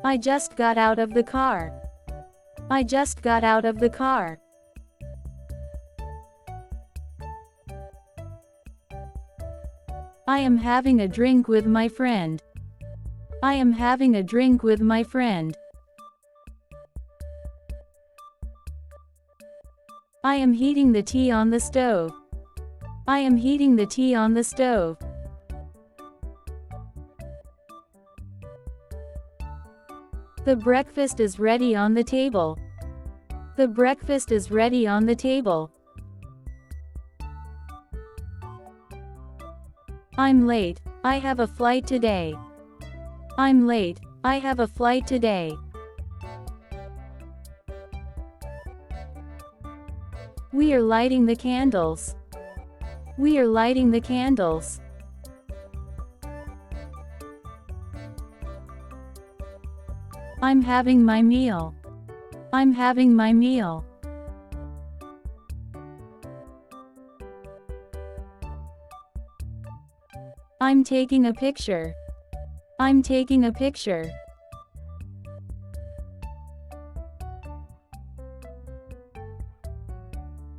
I just got out of the car. I just got out of the car. I am having a drink with my friend. I am having a drink with my friend. I am heating the tea on the stove. I am heating the tea on the stove. The breakfast is ready on the table. The breakfast is ready on the table. I'm late. I have a flight today. I'm late. I have a flight today. We are lighting the candles. We are lighting the candles. I'm having my meal. I'm having my meal. I'm taking a picture. I'm taking a picture.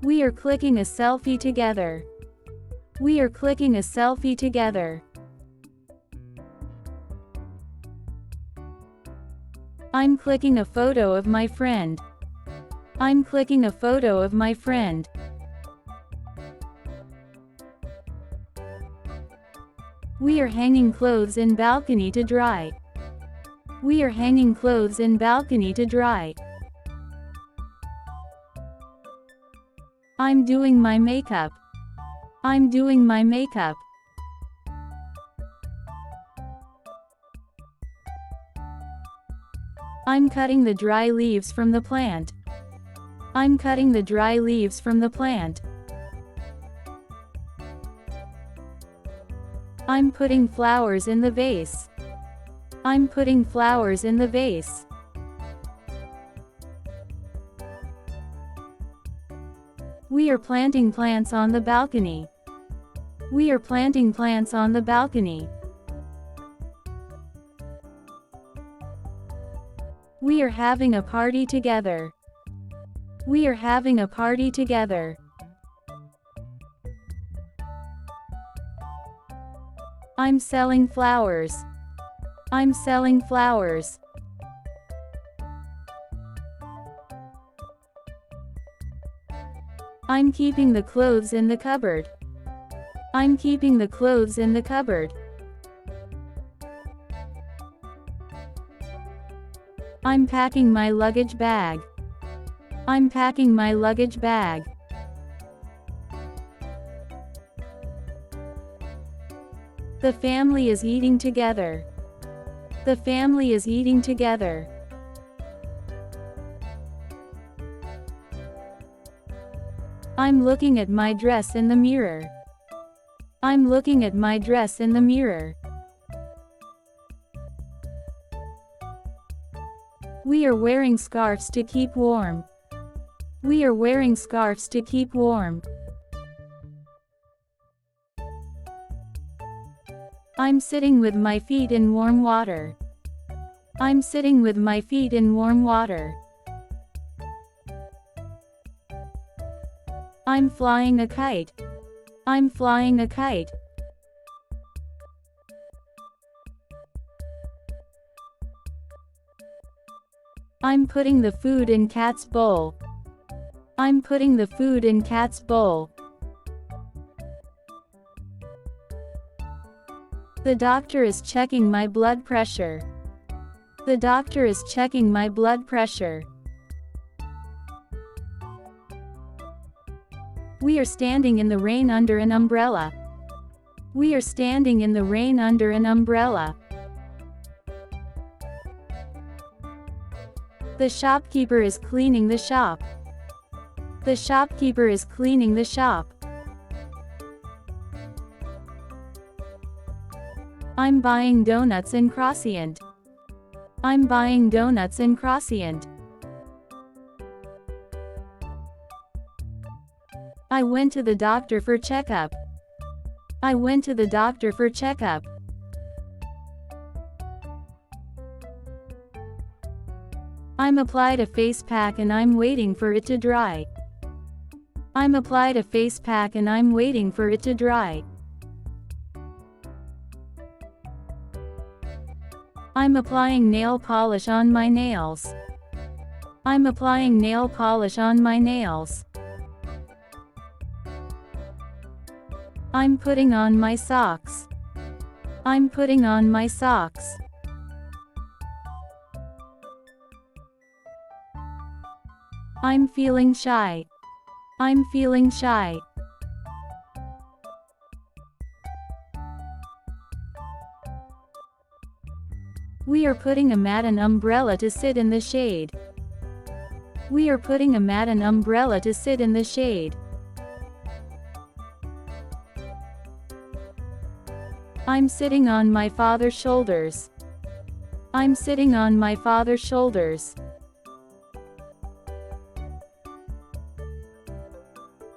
We are clicking a selfie together. We are clicking a selfie together. I'm clicking a photo of my friend. I'm clicking a photo of my friend. We are hanging clothes in balcony to dry. We are hanging clothes in balcony to dry. I'm doing my makeup. I'm doing my makeup. I'm cutting the dry leaves from the plant. I'm cutting the dry leaves from the plant. I'm putting flowers in the vase. I'm putting flowers in the vase. We are planting plants on the balcony. We are planting plants on the balcony. We are having a party together. We are having a party together. I'm selling flowers. I'm selling flowers. I'm keeping the clothes in the cupboard. I'm keeping the clothes in the cupboard. I'm packing my luggage bag. I'm packing my luggage bag. The family is eating together. The family is eating together. I'm looking at my dress in the mirror. I'm looking at my dress in the mirror. We are wearing scarves to keep warm. We are wearing scarves to keep warm. I'm sitting with my feet in warm water. I'm sitting with my feet in warm water. I'm flying a kite. I'm flying a kite. I'm putting the food in Cat's bowl. I'm putting the food in Cat's bowl. The doctor is checking my blood pressure. The doctor is checking my blood pressure. We are standing in the rain under an umbrella. We are standing in the rain under an umbrella. The shopkeeper is cleaning the shop. The shopkeeper is cleaning the shop. I'm buying donuts in Croissant. I'm buying donuts in Croissant. I went to the doctor for checkup. I went to the doctor for checkup. I'm applied a face pack and I'm waiting for it to dry. I'm applied a face pack and I'm waiting for it to dry. I'm applying nail polish on my nails. I'm applying nail polish on my nails. I'm putting on my socks. I'm putting on my socks. I'm feeling shy. I'm feeling shy. We are putting a mat and umbrella to sit in the shade. We are putting a mat and umbrella to sit in the shade. I'm sitting on my father's shoulders. I'm sitting on my father's shoulders.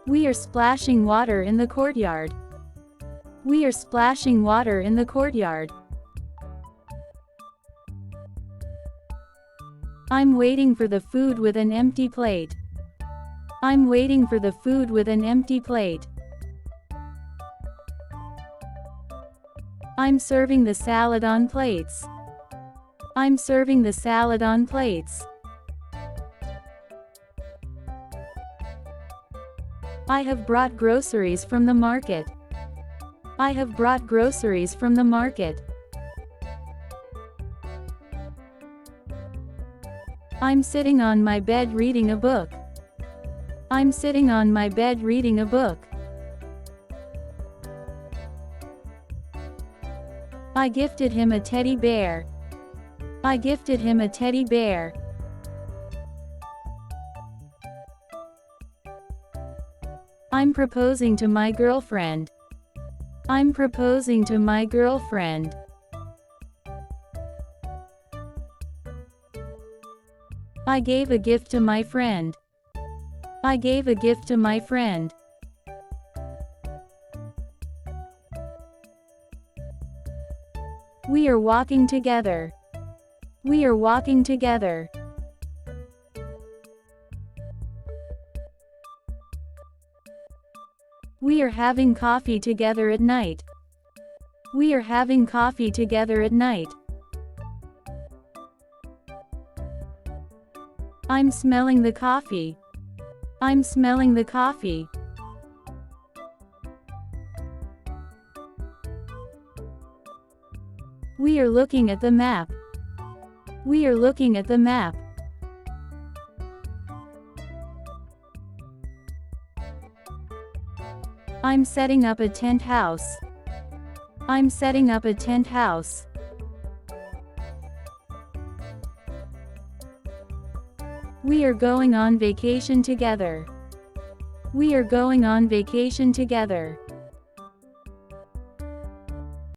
We are splashing water in the courtyard. We are splashing water in the courtyard. I'm waiting for the food with an empty plate. I'm waiting for the food with an empty plate. I'm serving the salad on plates. I'm serving the salad on plates. I have brought groceries from the market. I have brought groceries from the market. I'm sitting on my bed reading a book. I'm sitting on my bed reading a book. I gifted him a teddy bear. I gifted him a teddy bear. I'm proposing to my girlfriend. I'm proposing to my girlfriend. I gave a gift to my friend. I gave a gift to my friend. We are walking together. We are walking together. We are having coffee together at night. We are having coffee together at night. I'm smelling the coffee. I'm smelling the coffee. We are looking at the map. We are looking at the map. I'm setting up a tent house. I'm setting up a tent house. We are going on vacation together. We are going on vacation together.